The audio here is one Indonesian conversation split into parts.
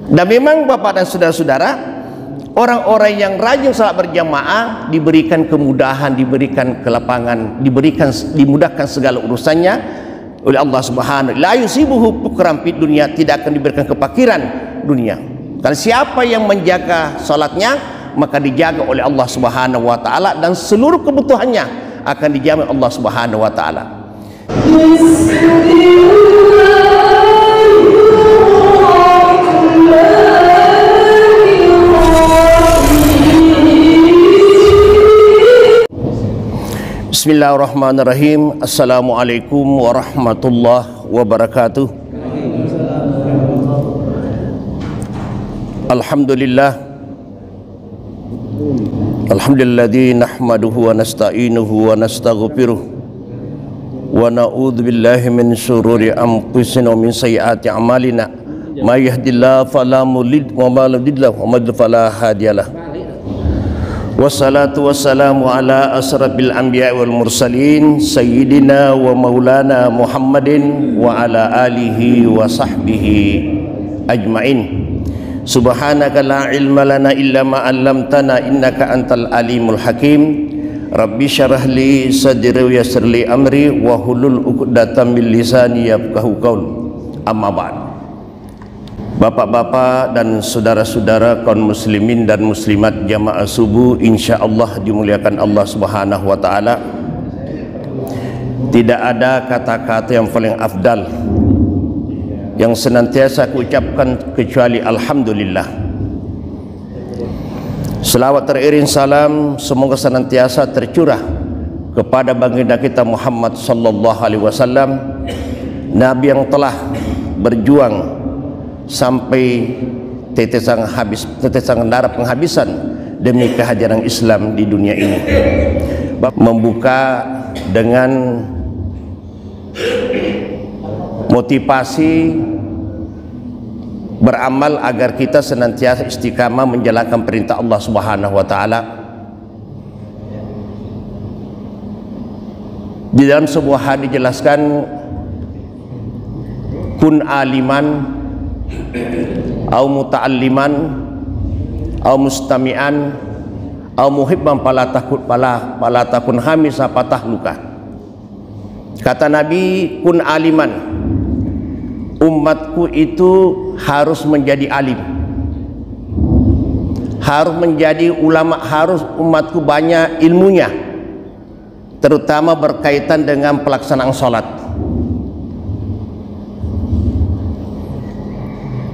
Dan memang Bapak dan saudara-saudara, orang-orang yang rajin salat berjamaah diberikan kemudahan, diberikan kelapangan, dimudahkan segala urusannya oleh Allah Subhanahu wa taala. La yusibuhu fukran fid dunya, tidak akan diberikan kefakiran dunia. Dan siapa yang menjaga salatnya, maka dijaga oleh Allah Subhanahu wa taala, dan seluruh kebutuhannya akan dijamin Allah Subhanahu wa taala. Bismillahirrahmanirrahim. Assalamualaikum warahmatullahi wabarakatuh. Alhamdulilladzi nahmaduhu wa nasta'inuhu wa nastaghfiruh wa na'udzu billahi min syururi anfusina wa min sayyiati a'malina. May yahdihillahu fala mudilla wa may yudlil fala hadiyalah. Wassalatu wassalamu ala asrafil anbiya wal mursalin sayyidina wa maulana Muhammadin wa ala alihi wa sahbihi ajmain. Subhanaka la ilma lana illa ma 'allamtana innaka antal alimul hakim. Rabbi syarah li sadri wa yassir li amri wa hulul 'uqdatam min lisani yafqahu qaul. Amma ba'd. Bapak-bapak dan saudara-saudara kaum muslimin dan muslimat jamaah subuh, insyaallah dimuliakan Allah Subhanahu wa taala. Tidak ada kata-kata yang paling afdal yang senantiasa aku ucapkan kecuali alhamdulillah. Selawat teriring salam semoga senantiasa tercurah kepada baginda kita Muhammad sallallahu alaihi wasallam, nabi yang telah berjuang sampai tetesan darah penghabisan demi kehadiran Islam di dunia ini. Membuka dengan motivasi beramal agar kita senantiasa istiqamah menjalankan perintah Allah Subhanahu wa taala. Di dalam sebuah hadis dijelaskan, kun aliman au muta'alliman au mustami'an au muhibban fala takun hamisa fatahluka. Kata Nabi, kun aliman, umatku itu harus menjadi alim, harus menjadi ulama, harus umatku banyak ilmunya, terutama berkaitan dengan pelaksanaan sholat.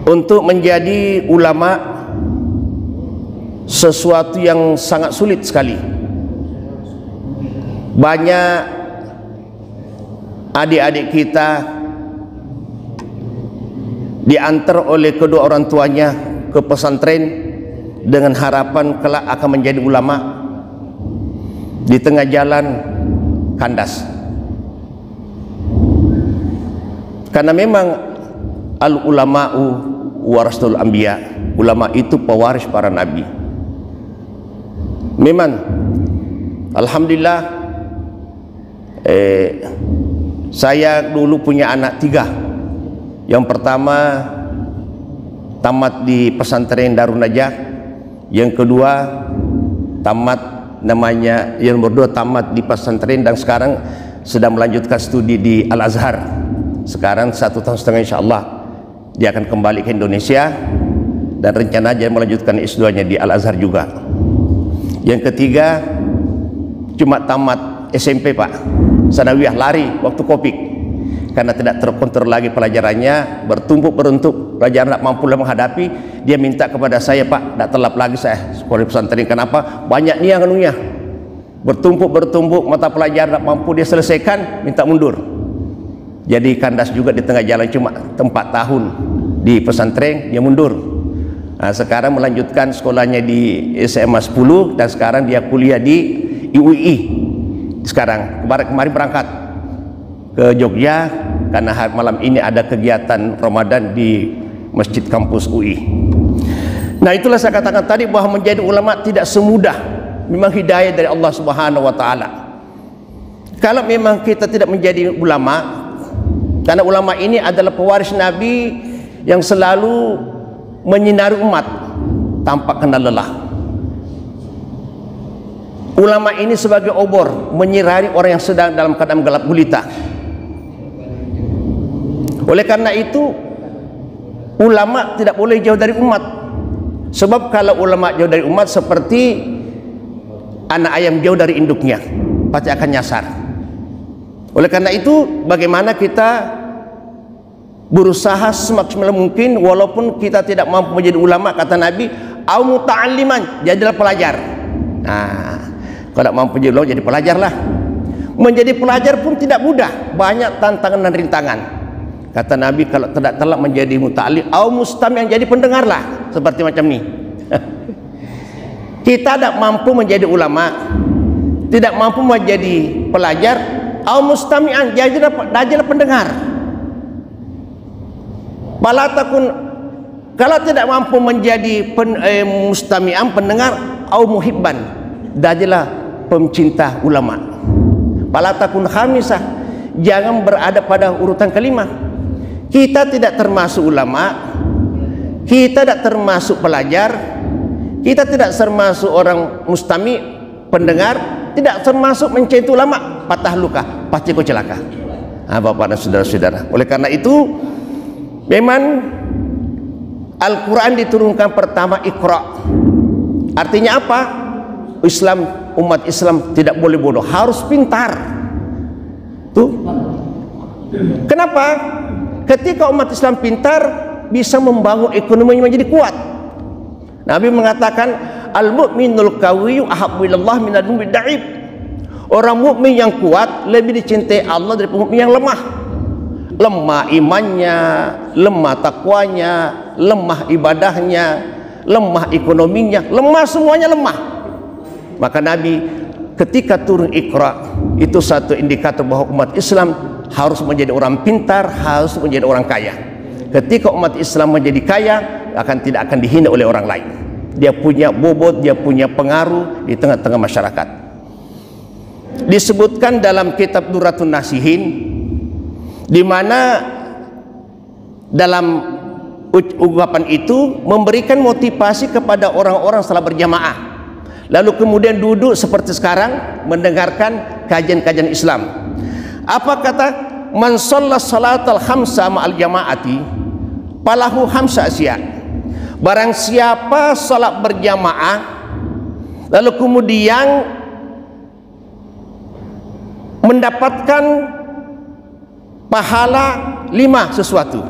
Untuk menjadi ulama sesuatu yang sangat sulit sekali. Banyak adik-adik kita diantar oleh kedua orang tuanya ke pesantren dengan harapan kelak akan menjadi ulama. Di tengah jalan kandas, karena memang al-ulama'u warasatul anbiya, ulama itu pewaris para nabi. Memang alhamdulillah, saya dulu punya anak 3. Yang pertama tamat di pesantren Darun Najah, yang kedua tamat yang berdua tamat di pesantren, dan sekarang sedang melanjutkan studi di Al-Azhar. Sekarang 1,5 tahun insyaallah dia akan kembali ke Indonesia, dan rencana dia melanjutkan S2-nya di Al-Azhar juga. Yang ketiga cuma tamat SMP Pak, sanawiyah, lari waktu Covid karena tidak terkontrol lagi pelajarannya, bertumpuk pelajaran tak mampu menghadapi. Dia minta kepada saya, Pak, tak telap lagi saya sekolah pesantren. Kenapa? Banyak nih yang anunya, bertumpuk mata pelajaran tak mampu dia selesaikan, minta mundur. Jadi kandas juga di tengah jalan, cuma 4 tahun di pesantren dia mundur. Nah, sekarang melanjutkan sekolahnya di SMA 10, dan sekarang dia kuliah di IUI. Sekarang kemarin berangkat ke Jogja karena malam ini ada kegiatan Ramadan di Masjid Kampus UI. Nah, itulah saya katakan tadi bahwa menjadi ulama tidak semudah, memang hidayah dari Allah Subhanahu wa taala. Kalau memang kita tidak menjadi ulama, karena ulama ini adalah pewaris Nabi yang selalu menyinari umat tanpa kenal lelah. Ulama ini sebagai obor menyinari orang yang sedang dalam keadaan gelap gulita. Oleh karena itu ulama tidak boleh jauh dari umat, sebab kalau ulama jauh dari umat seperti anak ayam jauh dari induknya, pasti akan nyasar. Oleh karena itu bagaimana kita berusaha semaksimal mungkin, walaupun kita tidak mampu menjadi ulama, kata Nabi, au muta'alliman, jadilah pelajar. Nah, kalau tidak mampu menjadi ulama, jadi pelajarlah. Menjadi pelajar pun tidak mudah, banyak tantangan dan rintangan. Kata Nabi, kalau tidak telak menjadi muta'allim, au mustami', jadi pendengarlah, seperti macam ini. Kita tidak mampu menjadi ulama, tidak mampu menjadi pelajar, au mustami'an, jadilah pendengar. Kalau tidak mampu menjadi mustami'an, pendengar, au muhibban, jadilah pencinta ulama. Palatakun khamisah, jangan berada pada urutan kelima. Kita tidak termasuk ulama, kita tidak termasuk pelajar, kita tidak termasuk orang mustami, pendengar, tidak termasuk mencintai ulama, patah luka, pasti kau celaka. Bapak dan saudara-saudara, oleh karena itu memang Al-Quran diturunkan pertama Iqra. Artinya apa? Umat Islam tidak boleh bodoh, harus pintar. Tuh. Kenapa? Ketika umat Islam pintar, bisa membangun ekonominya menjadi kuat. Nabi mengatakan, al-mu'minul qawiyyu ahabbu ilallah minal mu'min da'if. Orang mukmin yang kuat lebih dicintai Allah daripada mukmin yang lemah. Lemah imannya, lemah takwanya, lemah ibadahnya, lemah ekonominya, lemah, semuanya lemah. Maka Nabi ketika turun Iqra, itu satu indikator bahwa umat Islam harus menjadi orang pintar, harus menjadi orang kaya. Ketika umat Islam menjadi kaya, tidak akan dihina oleh orang lain. Dia punya bobot, dia punya pengaruh di tengah-tengah masyarakat. Disebutkan dalam kitab Durratun Nasihin, di mana dalam ungkapan itu memberikan motivasi kepada orang-orang setelah berjamaah, lalu kemudian duduk seperti sekarang mendengarkan kajian-kajian Islam. Apa kata? Man shalla salatal khamsa ma'al jamaati falahu khamsa asya. Barang siapa salat berjamaah lalu kemudian mendapatkan pahala 5 sesuatu.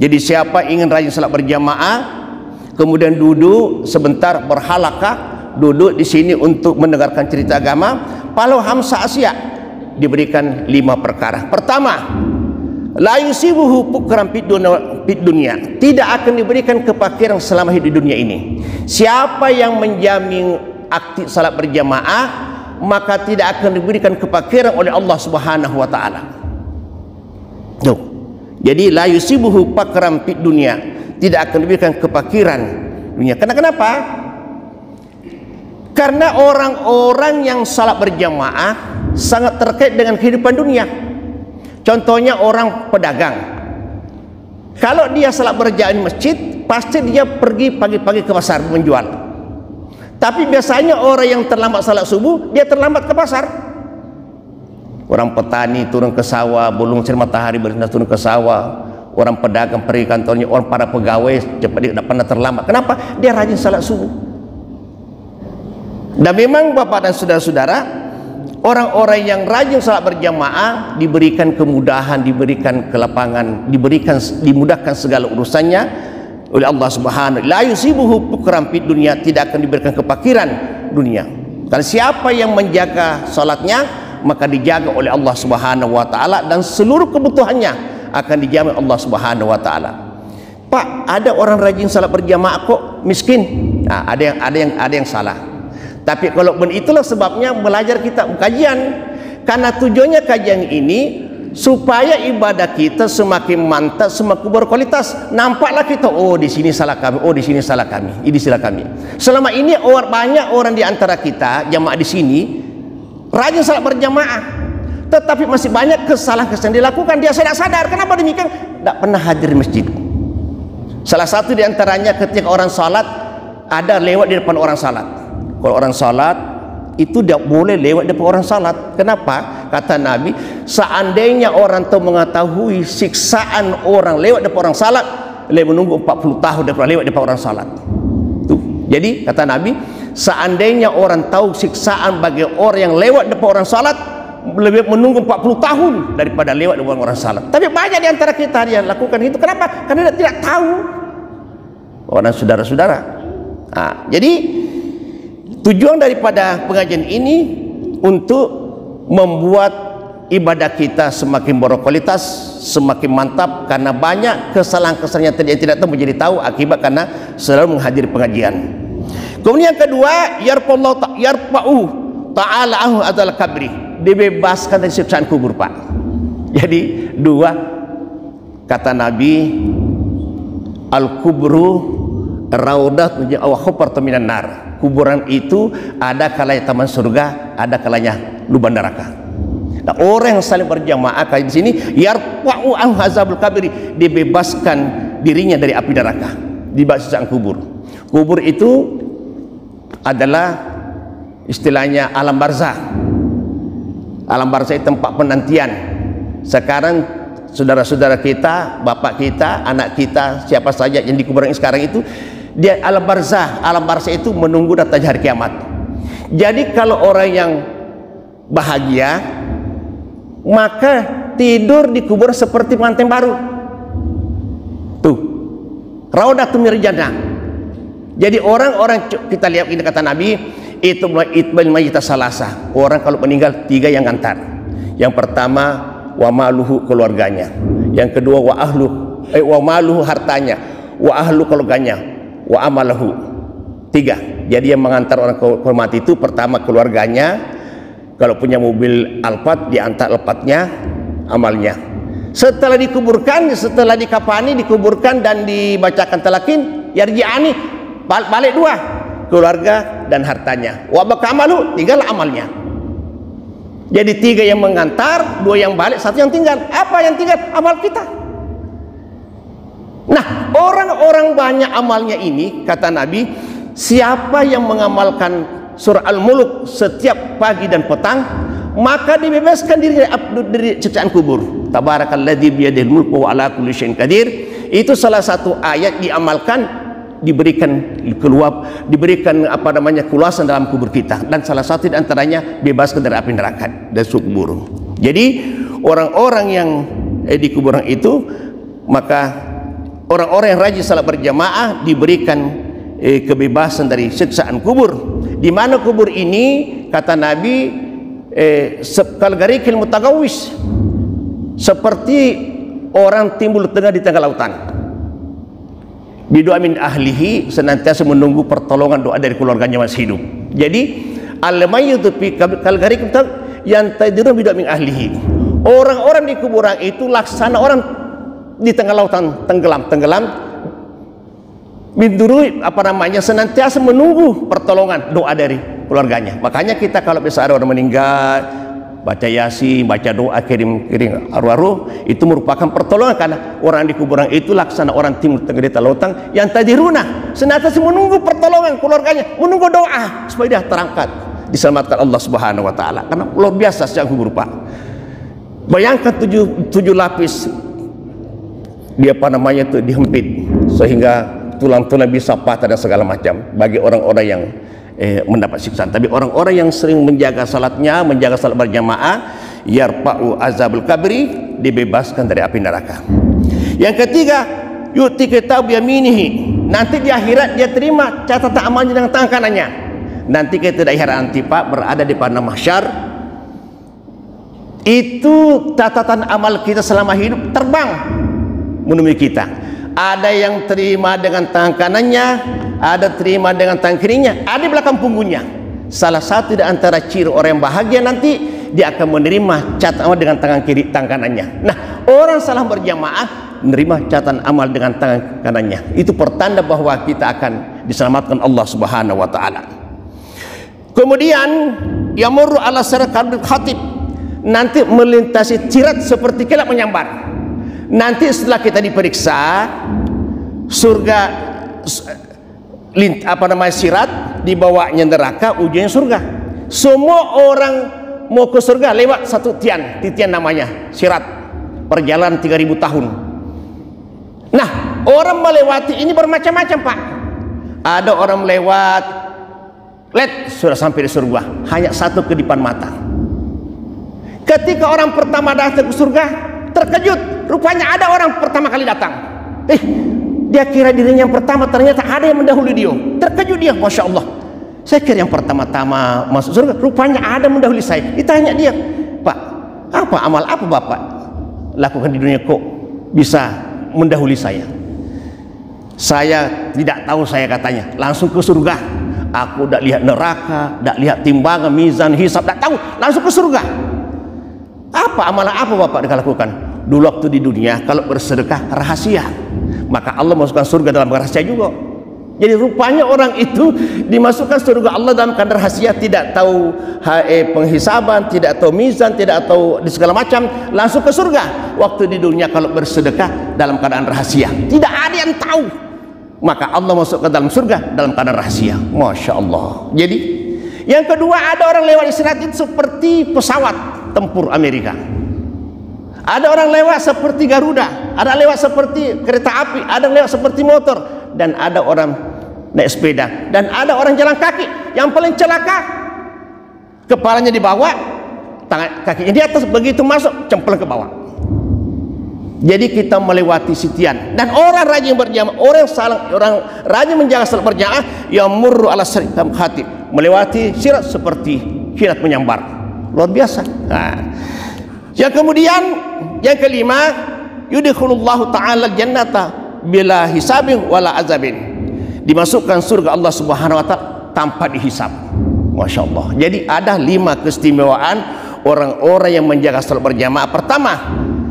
Jadi siapa ingin rajin salat berjamaah, kemudian duduk sebentar berhalaqah, duduk di sini untuk mendengarkan cerita agama, falahu khamsa asya, diberikan 5 perkara. Pertama, la yusibuhu pukran fid dunya, tidak akan diberikan kefakiran selama hidup di dunia ini. Siapa yang menjamin aktif salat berjamaah, maka tidak akan diberikan kefakiran oleh Allah Subhanahu wa taala. Tuh. Jadi la yusibuhu pukran fid dunya, tidak akan diberikan kefakiran dunia. Kenapa? Karena orang-orang yang salat berjamaah sangat terkait dengan kehidupan dunia. Contohnya orang pedagang, kalau dia salat berjamaah di masjid, pasti dia pergi pagi-pagi ke pasar menjual. Tapi biasanya orang yang terlambat salat subuh, dia terlambat ke pasar. Orang petani turun ke sawah, belum sinar matahari bersinar turun ke sawah. Orang pedagang pergi kantornya, orang para pegawai cepat, dia tidak pernah terlambat. Kenapa? Dia rajin salat subuh. Dan memang Bapak dan saudara-saudara, orang-orang yang rajin salat berjamaah diberikan kemudahan, diberikan kelapangan, dimudahkan segala urusannya oleh Allah Subhanahu. La yusibuhu pukran fid dunya, tidak akan diberikan kefakiran dunia. Karena siapa yang menjaga salatnya, maka dijaga oleh Allah Subhanahu wa taala, dan seluruh kebutuhannya akan dijamin Allah Subhanahu wa taala. Pak, ada orang rajin salat berjamaah kok miskin. Nah, ada yang salah. Tapi kalau itulah sebabnya belajar kita kajian, karena tujuannya kajian ini supaya ibadah kita semakin mantap, semakin berkualitas. Nampaklah kita, oh di sini salah kami, oh di sini salah kami, ini salah kami. Selama ini banyak orang di antara kita jamaah di sini rajin salat berjamaah, tetapi masih banyak kesalahan dilakukan. Dia tidak sadar. Kenapa demikian? Tidak pernah hadir di masjid. Salah satu di antaranya ketika orang salat, ada lewat di depan orang salat. Kalau orang salat itu tidak boleh lewat depan orang salat. Kenapa? Kata Nabi, seandainya orang itu mengetahui siksaan orang lewat depan orang salat, lebih menunggu 40 tahun daripada lewat depan orang salat. Tuh. Jadi kata Nabi, seandainya orang tahu siksaan bagi orang yang lewat depan orang salat, lebih menunggu 40 tahun daripada lewat depan orang salat. Tapi banyak di antara kita yang lakukan itu. Kenapa? Karena dia tidak tahu. Orang saudara-saudara. Nah, jadi tujuan daripada pengajian ini untuk membuat ibadah kita semakin berkualitas, semakin mantap, karena banyak kesalahan-kesalahan yang tidak tahu menjadi tahu akibat karena selalu menghadiri pengajian. Kemudian yang kedua, yarfa'u ta'ala anhu adzal kabri, dibebaskan dari siksaan kubur, Pak. Jadi dua, kata Nabi, al-kubru raudat wa hufartu minan nar. Kuburan itu ada kalanya taman surga, ada kalanya lubang neraka. Nah, orang yang saling berjamaah kayak di sini, yarfa'u an hazabul kabri, dibebaskan dirinya dari api neraka, di siksaan kubur. Kubur itu adalah istilahnya alam barzah. Alam barzah itu tempat penantian. Sekarang saudara-saudara kita, bapak kita, anak kita, siapa saja yang di kuburan sekarang itu, dia alam barzah. Alam barzah itu menunggu datangnya hari kiamat. Jadi kalau orang yang bahagia, maka tidur di kubur seperti pengantin baru. Tuh, raudatun minal jannah. Jadi orang-orang, kita lihat ini kata Nabi, itu itbal mayyit salasa. Orang kalau meninggal tiga yang ngantar. Yang pertama, wa maluhu, keluarganya. Yang kedua, wa maluhu, hartanya. Wa ahlu, keluarganya. Wa amalahu, tiga. Jadi yang mengantar orang ke mati itu pertama keluarganya. Kalau punya mobil Alphard, diantar Alphardnya, amalnya. Setelah dikuburkan, setelah dikafani, dikuburkan dan dibacakan talakin, yarji'ani, balik dua, keluarga dan hartanya. Wa bakamalu, tinggal amalnya. Jadi tiga yang mengantar, dua yang balik, satu yang tinggal. Apa yang tinggal? Amal kita. Nah, orang-orang banyak amalnya ini, kata Nabi, siapa yang mengamalkan surah Al-Mulk setiap pagi dan petang, maka dibebaskan diri dari siksaan kubur. Tabarakalladzi biyadihil mulku wa ala kulli syai'in qadir. Itu salah satu ayat diamalkan, diberikan keluar, diberikan keluasan dalam kubur kita, dan salah satu di antaranya bebaskan dari api neraka dan kubur. Jadi orang-orang yang di kuburan itu, maka orang-orang yang rajin salat berjamaah diberikan kebebasan dari siksaan kubur. Di mana kubur ini, kata Nabi, kalgarikil mutagawis, seperti orang timbul tengah di tengah lautan. Bidoa min ahlihi, senantiasa menunggu pertolongan doa dari keluarganya masih hidup. Jadi al-mayyitu fi kalgarikil yang tadirun bidoa min ahlihi. Orang-orang di kuburan itu laksana orang di tengah lautan tenggelam binduru senantiasa menunggu pertolongan doa dari keluarganya. Makanya kita kalau bisa ada orang meninggal, baca yasin, baca doa, kirim arwah, itu merupakan pertolongan, karena orang di kuburan itu laksana orang timur tengah di lautan yang tadiruna, senantiasa menunggu pertolongan keluarganya, menunggu doa supaya dia terangkat, diselamatkan Allah Subhanahu wa taala. Karena luar biasa sejak kubur, Pak. Bayangkan tujuh lapis dia dihempit sehingga tulang-tulang bisa patah dan segala macam bagi orang-orang yang mendapat siksaan. Tapi orang-orang yang sering menjaga salatnya, menjaga salat berjamaah, yarfa'u azabul kabri, dibebaskan dari api neraka. Yang ketiga, yu'ti kitab yaminihi, nanti di akhirat dia terima catatan amalnya dengan tangan kanannya. Nanti kita di akhirat nanti, Pak, berada di padang mahsyar, itu catatan amal kita selama hidup terbang menemui kita. Ada yang terima dengan tangan kanannya, ada terima dengan tangan kirinya, ada di belakang punggungnya. Salah satu di antara ciri orang yang bahagia nanti, dia akan menerima catatan amal dengan tangan kiri, tangan kanannya. Nah, orang salah berjamaah menerima catatan amal dengan tangan kanannya. Itu pertanda bahwa kita akan diselamatkan Allah Subhanahu wa taala. Kemudian yamurru ala siratal khatib, nanti melintasi sirat seperti kilat menyambar. Nanti setelah kita diperiksa, surga apa namanya sirat, dibawanya neraka, ujungnya surga. Semua orang mau ke surga lewat satu titian namanya sirat, perjalanan 3000 tahun. Nah, orang melewati ini bermacam-macam, Pak. Ada orang melewat sudah sampai di surga, hanya satu kedipan mata. Ketika orang pertama datang ke surga, terkejut, rupanya ada orang pertama kali datang. Dia kira dirinya yang pertama, ternyata ada yang mendahului dia. Terkejut dia, Masya Allah, saya kira yang pertama-tama masuk surga, rupanya ada mendahului saya. Ditanya dia, Pak, apa amal apa Bapak lakukan di dunia kok bisa mendahului saya? Saya tidak tahu, saya katanya, langsung ke surga. Aku tidak lihat neraka, tidak lihat timbangan, mizan, hisab, tidak tahu, langsung ke surga. Apa amalan apa Bapak lakukan? Dulu waktu di dunia kalau bersedekah rahasia, maka Allah masukkan surga dalam rahasia juga. Jadi rupanya orang itu dimasukkan surga Allah dalam keadaan rahasia, tidak tahu penghisaban, tidak tahu mizan, tidak tahu di segala macam, langsung ke surga. Waktu di dunia kalau bersedekah dalam keadaan rahasia, tidak ada yang tahu, maka Allah masuk ke dalam surga dalam keadaan rahasia. Masya Allah. Jadi yang kedua, ada orang lewat di sirat itu seperti pesawat tempur Amerika. Ada orang lewat seperti Garuda, ada lewat seperti kereta api, ada lewat seperti motor, dan ada orang naik sepeda, dan ada orang jalan kaki. Yang paling celaka, kepalanya di bawah, kakinya di atas, begitu masuk cemplung ke bawah. Jadi kita melewati sitian. Dan orang rajin berjamaah, orang rajin menjaga salat berjamaah, yang murru ala sirat khatib, melewati sirat seperti kilat menyambar. Luar biasa. Nah, yang kemudian yang kelima, yudkhulullahu ta'ala jannata bila hisabin wala azabin, dimasukkan surga Allah Subhanahu wa ta'ala tanpa dihisab. Masya Allah. Jadi ada 5 keistimewaan orang-orang yang menjaga salat berjamaah. Pertama,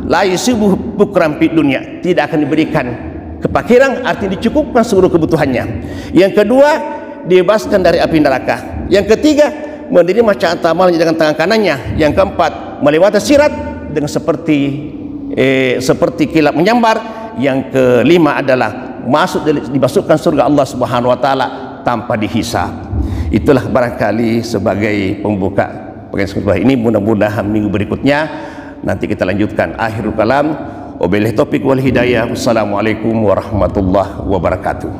la yusibuhu bukran fid dunya, tidak akan diberikan kepakiran, artinya dicukupkan seluruh kebutuhannya. Yang kedua, dibebaskan dari api neraka. Yang ketiga, menerima cahaya amalnya dengan tangan kanannya. Yang keempat, melewati sirat dengan seperti kilat menyambar. Yang kelima adalah dimasukkan surga Allah Subhanahu wa ta'ala tanpa dihisab. Itulah barangkali sebagai pembuka bagian ini. Mudah-mudahan minggu berikutnya nanti kita lanjutkan. Akhirul kalam, wabillahi taufiq wal hidayah. Wassalamualaikum warahmatullahi wabarakatuh.